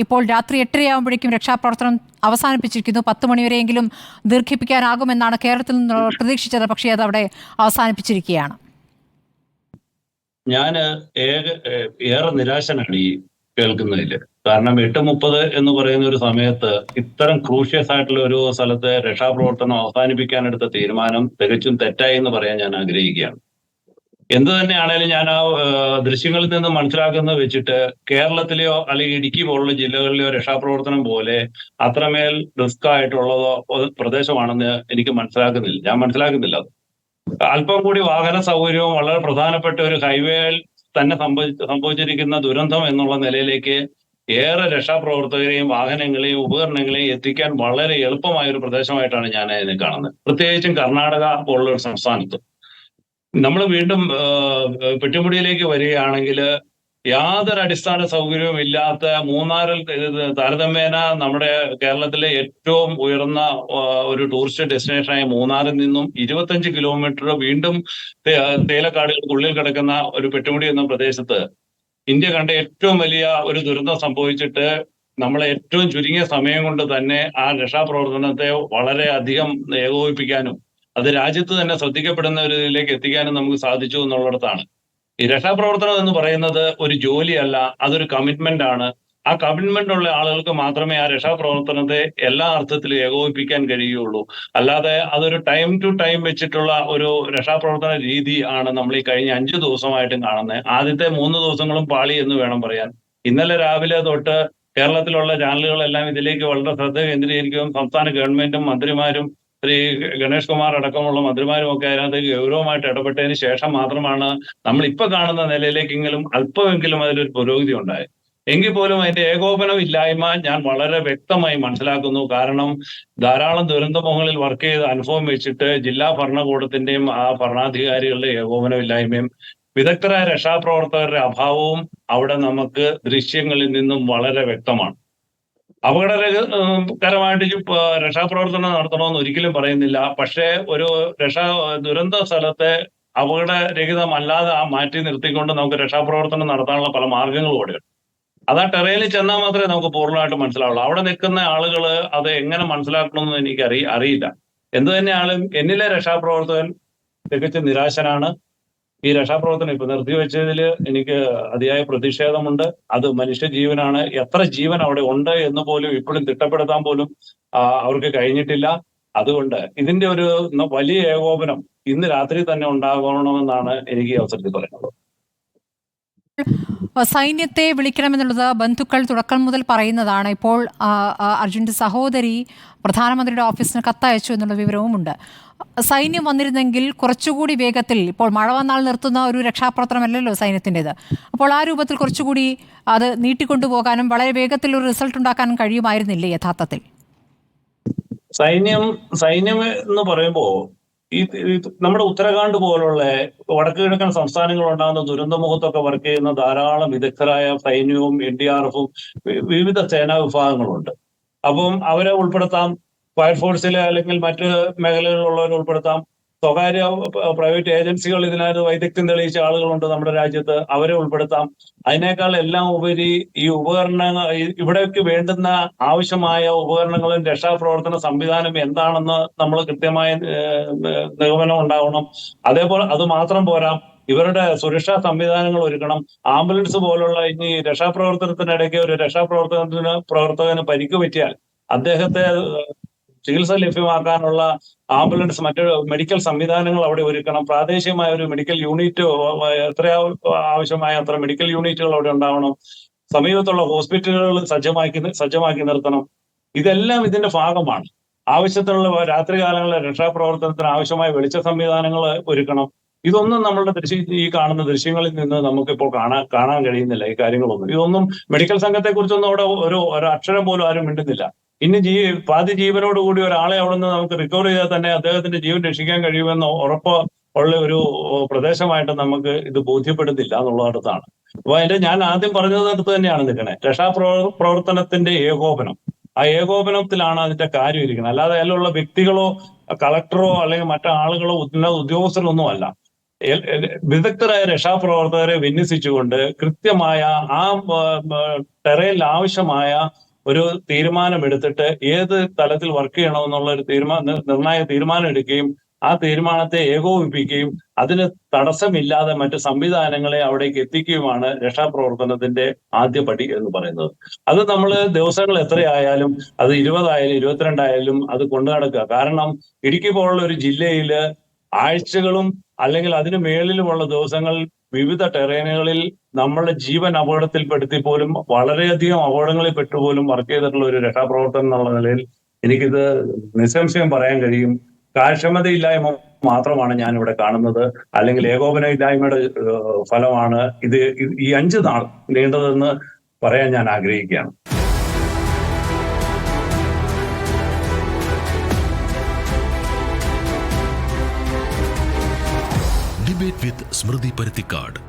ഇപ്പോൾ രാത്രി 8:30 രക്ഷാപ്രവർത്തനം അവസാനിപ്പിച്ചിരിക്കുന്നു. 10 മണിവരെയെങ്കിലും ദീർഘിപ്പിക്കാനാകുമെന്നാണ് കേരളത്തിൽ നിന്ന് പ്രതീക്ഷിച്ചത്. പക്ഷേ അത് അവിടെ അവസാനിപ്പിച്ചിരിക്കുകയാണ്. ഞാൻ ഏറെ നിരാശനാണ് ഈ കേൾക്കുന്നതിൽ. കാരണം 8:30 എന്ന് പറയുന്ന ഒരു സമയത്ത് ഇത്തരം ക്രൂഷ്യസ് ആയിട്ടുള്ള ഒരു സ്ഥലത്ത് രക്ഷാപ്രവർത്തനം അവസാനിപ്പിക്കാനെടുത്ത തീരുമാനം തികച്ചും തെറ്റായി എന്ന് പറയാൻ ഞാൻ ആഗ്രഹിക്കുകയാണ്. എന്ത് തന്നെയാണേലും ഞാൻ ആ ദൃശ്യങ്ങളിൽ നിന്ന് മനസ്സിലാക്കുന്നത് വെച്ചിട്ട് കേരളത്തിലെയോ അല്ലെങ്കിൽ ഇടുക്കി പോലുള്ള ജില്ലകളിലെയോ രക്ഷാപ്രവർത്തനം പോലെ അത്രമേൽ റിസ്ക് ആയിട്ടുള്ളതോ പ്രദേശമാണെന്ന് ഞാൻ മനസ്സിലാക്കുന്നില്ല. അല്പം കൂടി വാഹന സൗകര്യവും വളരെ പ്രധാനപ്പെട്ട ഒരു ഹൈവേയിൽ തന്നെ സംഭവിച്ചിരിക്കുന്ന ദുരന്തം എന്നുള്ള നിലയിലേക്ക് ഏറെ രക്ഷാപ്രവർത്തകരെയും വാഹനങ്ങളെയും ഉപകരണങ്ങളെയും എത്തിക്കാൻ വളരെ എളുപ്പമായ ഒരു പ്രദേശമായിട്ടാണ് ഞാൻ അതിനെ കാണുന്നത്. പ്രത്യേകിച്ചും കർണാടക പോലുള്ള ഒരു സംസ്ഥാനത്ത് നമ്മൾ വീണ്ടും പെട്ടിമുടിയിലേക്ക് വരികയാണെങ്കിൽ യാതൊരു അടിസ്ഥാന സൗകര്യവും ഇല്ലാത്ത മൂന്നാറിൽ താരതമ്യേന നമ്മുടെ കേരളത്തിലെ ഏറ്റവും ഉയർന്ന ഒരു ടൂറിസ്റ്റ് ഡെസ്റ്റിനേഷനായ മൂന്നാറിൽ നിന്നും 25 കിലോമീറ്റർ വീണ്ടും തേയിലക്കാടുകൾക്കുള്ളിൽ കിടക്കുന്ന ഒരു പെട്ടിമുടി എന്ന പ്രദേശത്ത് ഇന്ത്യ കണ്ട ഏറ്റവും വലിയ ഒരു ദുരന്തം സംഭവിച്ചിട്ട് നമ്മളെ ഏറ്റവും ചുരുങ്ങിയ സമയം കൊണ്ട് തന്നെ ആ രക്ഷാപ്രവർത്തനത്തെ വളരെ അധികം ഏകോപിപ്പിക്കാനും അത് രാജ്യത്ത് തന്നെ ശ്രദ്ധിക്കപ്പെടുന്ന ഒരു ഇതിലേക്ക് എത്തിക്കാനും നമുക്ക് സാധിച്ചു എന്നുള്ളിടത്താണ്. ഈ രക്ഷാപ്രവർത്തനം എന്ന് പറയുന്നത് ഒരു ജോലിയല്ല, അതൊരു കമ്മിറ്റ്മെന്റ് ആണ്. ആ കമ്മിറ്റ്മെന്റ് ഉള്ള ആളുകൾക്ക് മാത്രമേ ആ രക്ഷാപ്രവർത്തനത്തെ എല്ലാ അർത്ഥത്തിലും ഏകോപിപ്പിക്കാൻ കഴിയുള്ളൂ. അല്ലാതെ അതൊരു ടൈം ടു ടൈം വെച്ചിട്ടുള്ള ഒരു രക്ഷാപ്രവർത്തന രീതി ആണ് നമ്മൾ ഈ കഴിഞ്ഞ 5 ദിവസമായിട്ടും കാണുന്നത്. ആദ്യത്തെ 3 ദിവസങ്ങളും പാളി എന്ന് വേണം പറയാൻ. ഇന്നലെ രാവിലെ തൊട്ട് കേരളത്തിലുള്ള ചാനലുകളെല്ലാം ഇതിലേക്ക് വളരെ ശ്രദ്ധ കേന്ദ്രീകരിക്കുകയും സംസ്ഥാന ഗവൺമെന്റും മന്ത്രിമാരും ശ്രീ ഗണേഷ് കുമാർ അടക്കമുള്ള മന്ത്രിമാരും ഒക്കെ അതിനകത്ത് ഗൗരവമായിട്ട് ഇടപെട്ടതിന് ശേഷം മാത്രമാണ് നമ്മൾ ഇപ്പൊ കാണുന്ന നിലയിലേക്കെങ്കിലും അല്പമെങ്കിലും അതിലൊരു പുരോഗതി ഉണ്ടായത്. എങ്കിൽ പോലും അതിന്റെ ഏകോപനം ഇല്ലായ്മ ഞാൻ വളരെ വ്യക്തമായി മനസ്സിലാക്കുന്നു. കാരണം ധാരാളം ദുരന്തമുഖങ്ങളിൽ വർക്ക് ചെയ്ത അനുഭവം വെച്ചിട്ട് ജില്ലാ ഭരണകൂടത്തിന്റെയും ആ ഭരണാധികാരികളുടെ ഏകോപനമില്ലായ്മയും വിദഗ്ധരായ രക്ഷാപ്രവർത്തകരുടെ അഭാവവും അവിടെ നമുക്ക് ദൃശ്യങ്ങളിൽ നിന്നും വളരെ വ്യക്തമാണ്. അപകടകരമായിട്ട് രക്ഷാപ്രവർത്തനം നടത്തണമെന്ന് ഒരിക്കലും പറയുന്നില്ല. പക്ഷേ ഒരു ദുരന്ത സ്ഥലത്തെ അപകടരഹിതമല്ലാതെ മാറ്റി നിർത്തിക്കൊണ്ട് നമുക്ക് രക്ഷാപ്രവർത്തനം നടത്താനുള്ള പല മാർഗങ്ങളും കൂടെയുണ്ട്. അത് ആ ടെറേനിൽ ചെന്നാൽ മാത്രമേ നമുക്ക് പൂർണ്ണമായിട്ട് മനസ്സിലാവുള്ളൂ. അവിടെ നിൽക്കുന്ന ആളുകൾ അത് എങ്ങനെ മനസ്സിലാക്കണമെന്ന് എനിക്ക് അറിയില്ല. എന്തു തന്നെയാണെങ്കിലും എന്നിലെ രക്ഷാപ്രവർത്തകൻ തികച്ചും നിരാശനാണ്. ഈ രക്ഷാപ്രവർത്തനം ഇപ്പൊ നിർത്തിവെച്ചതിൽ എനിക്ക് അതിയായ പ്രതിഷേധമുണ്ട്. അത് മനുഷ്യജീവനാണ്. എത്ര ജീവൻ അവിടെ ഉണ്ട് എന്ന് പോലും ഇപ്പോഴും തിട്ടപ്പെടുത്താൻ പോലും അവർക്ക് കഴിഞ്ഞിട്ടില്ല. അതുകൊണ്ട് ഇതിന്റെ ഒരു വലിയ ഏകോപനം ഇന്ന് രാത്രി തന്നെ ഉണ്ടാകണമെന്നാണ് എനിക്ക് ഈ അവസരത്തിൽ പറയുന്നത്. സൈന്യത്തെ വിളിക്കണമെന്നുള്ളത് ബന്ധുക്കൾ തുടക്കം മുതൽ പറയുന്നതാണ്. ഇപ്പോൾ അർജുന്റെ സഹോദരി പ്രധാനമന്ത്രിയുടെ ഓഫീസിന് കത്തയച്ചു എന്നുള്ള വിവരവുമുണ്ട്. സൈന്യം വന്നിരുന്നെങ്കിൽ കുറച്ചുകൂടി വേഗത്തിൽ, ഇപ്പോൾ മഴ വന്നാൽ നിർത്തുന്ന ഒരു രക്ഷാപ്രവർത്തനമല്ലല്ലോ സൈന്യത്തിൻ്റെത്, അപ്പോൾ ആ രൂപത്തിൽ കുറച്ചുകൂടി അത് നീട്ടിക്കൊണ്ടുപോകാനും വളരെ വേഗത്തിൽ ഒരു റിസൾട്ട് ഉണ്ടാക്കാനും കഴിയുമായിരുന്നില്ലേ യഥാർത്ഥത്തിൽ? സൈന്യം എന്ന് പറയുമ്പോൾ ഈ നമ്മുടെ ഉത്തരാഖണ്ഡ് പോലുള്ള വടക്ക് കിഴക്കൻ സംസ്ഥാനങ്ങൾ ഉണ്ടാകുന്ന ദുരന്തമുഖത്തൊക്കെ വർക്ക് ചെയ്യുന്ന ധാരാളം വിദഗ്ധരായ സൈന്യവും NDRF-ഉം വിവിധ സേനാ വിഭാഗങ്ങളുണ്ട്. അപ്പം അവരെ ഉൾപ്പെടുത്താം. ഫയർഫോഴ്സിലെ അല്ലെങ്കിൽ മറ്റ് മേഖലകളിലുള്ളവരെ ഉൾപ്പെടുത്താം. സ്വകാര്യ പ്രൈവറ്റ് ഏജൻസികൾ ഇതിനകത്ത് വൈദഗ്ധ്യം തെളിയിച്ച ആളുകളുണ്ട് നമ്മുടെ രാജ്യത്ത്, അവരെ ഉൾപ്പെടുത്താം. അതിനേക്കാൾ എല്ലാം ഉപരി ഈ ഉപകരണങ്ങൾ, ഇവിടേക്ക് വേണ്ടുന്ന ആവശ്യമായ ഉപകരണങ്ങളും രക്ഷാപ്രവർത്തന സംവിധാനം എന്താണെന്ന് നമ്മൾ കൃത്യമായ നിഗമനം ഉണ്ടാവണം. അതേപോലെ അത് മാത്രം പോരാ, ഇവരുടെ സുരക്ഷാ സംവിധാനങ്ങൾ ഒരുക്കണം. ആംബുലൻസ് പോലുള്ള ഇനി രക്ഷാപ്രവർത്തനത്തിനിടയ്ക്ക് ഒരു പ്രവർത്തകന് പരിക്ക് പറ്റിയാൽ അദ്ദേഹത്തെ ചികിത്സ ലഭ്യമാക്കാനുള്ള ആംബുലൻസ്, മറ്റ് മെഡിക്കൽ സംവിധാനങ്ങൾ അവിടെ ഒരുക്കണം. പ്രാദേശികമായ ഒരു മെഡിക്കൽ യൂണിറ്റ്, എത്രയാ ആവശ്യമായ അത്ര മെഡിക്കൽ യൂണിറ്റുകൾ അവിടെ ഉണ്ടാവണം. സമീപത്തുള്ള ഹോസ്പിറ്റലുകൾ സജ്ജമാക്കി നിർത്തണം. ഇതെല്ലാം ഇതിന്റെ ഭാഗമാണ്. ആവശ്യത്തിനുള്ള രാത്രികാലങ്ങളിലെ രക്ഷാപ്രവർത്തനത്തിന് ആവശ്യമായ വെളിച്ച സംവിധാനങ്ങൾ ഒരുക്കണം. ഇതൊന്നും നമ്മളുടെ ഈ കാണുന്ന ദൃശ്യങ്ങളിൽ നിന്ന് നമുക്കിപ്പോൾ കാണാൻ കഴിയുന്നില്ല. ഈ കാര്യങ്ങളൊന്നും, ഇതൊന്നും മെഡിക്കൽ സംഘത്തെ കുറിച്ചൊന്നും അവിടെ ഒരു അക്ഷരം പോലും ആരും മിണ്ടുന്നില്ല. ഇനി പാതി ജീവനോടുകൂടി ഒരാളെ അവിടെ നിന്ന് നമുക്ക് റിക്കവർ ചെയ്താൽ തന്നെ അദ്ദേഹത്തിന്റെ ജീവൻ രക്ഷിക്കാൻ കഴിയുമെന്ന് ഉറപ്പ് ഉള്ള ഒരു പ്രദേശമായിട്ട് നമുക്ക് ഇത് ബോധ്യപ്പെടുന്നില്ല എന്നുള്ളടത്താണ്. അപ്പൊ ഞാൻ ആദ്യം പറഞ്ഞതിനടുത്ത് തന്നെയാണ് നിൽക്കണേ. രക്ഷാപ്രവർത്തനത്തിന്റെ ഏകോപനം, ആ ഏകോപനത്തിലാണ് അതിന്റെ കാര്യം ഇരിക്കുന്നത്. അല്ലാതെ അതിലുള്ള വ്യക്തികളോ കളക്ടറോ അല്ലെങ്കിൽ മറ്റാളുകളോ ഉദ്യോഗസ്ഥരൊന്നും അല്ല. വിദഗ്ധരായ രക്ഷാപ്രവർത്തകരെ വിന്യസിച്ചുകൊണ്ട് കൃത്യമായ ആ ടെറയിൽ ആവശ്യമായ ഒരു തീരുമാനമെടുത്തിട്ട് ഏത് തലത്തിൽ വർക്ക് ചെയ്യണമെന്നുള്ള ഒരു നിർണായക തീരുമാനം എടുക്കുകയും ആ തീരുമാനത്തെ ഏകോപിപ്പിക്കുകയും അതിന് തടസ്സമില്ലാതെ മറ്റ് സംവിധാനങ്ങളെ അവിടേക്ക് എത്തിക്കുകയുമാണ് രക്ഷാപ്രവർത്തനത്തിന്റെ ആദ്യ പടി എന്ന് പറയുന്നത്. അത് നമ്മൾ ദിവസങ്ങൾ എത്രയായാലും, അത് 20 ആയാലും 22 ആയാലും അത് കൊണ്ടു നടക്കുക. കാരണം ഇടുക്കി പോലുള്ള ഒരു ജില്ലയില് ആഴ്ചകളും അല്ലെങ്കിൽ അതിനു മേളിലുമുള്ള ദിവസങ്ങൾ വിവിധ ടെറേനുകളിൽ നമ്മളുടെ ജീവൻ അപകടത്തിൽപ്പെടുത്തി പോലും വളരെയധികം അപകടങ്ങളിൽ പെട്ടുപോലും വർക്ക് ചെയ്തിട്ടുള്ള ഒരു രക്ഷാപ്രവർത്തനം എന്നുള്ള നിലയിൽ എനിക്കിത് നിസ്സംശയം പറയാൻ കഴിയും. കാര്യക്ഷമതയില്ലായ്മ മാത്രമാണ് ഞാൻ ഇവിടെ കാണുന്നത്, അല്ലെങ്കിൽ ഏകോപനമില്ലായ്മയുടെ ഫലമാണ് ഇത് ഈ 5 നാൾ നീണ്ടതെന്ന് പറയാൻ ഞാൻ ആഗ്രഹിക്കുകയാണ്. ഡിബേറ്റ് വിത്ത് സ്മൃതി പരുത്തിക്കാട്.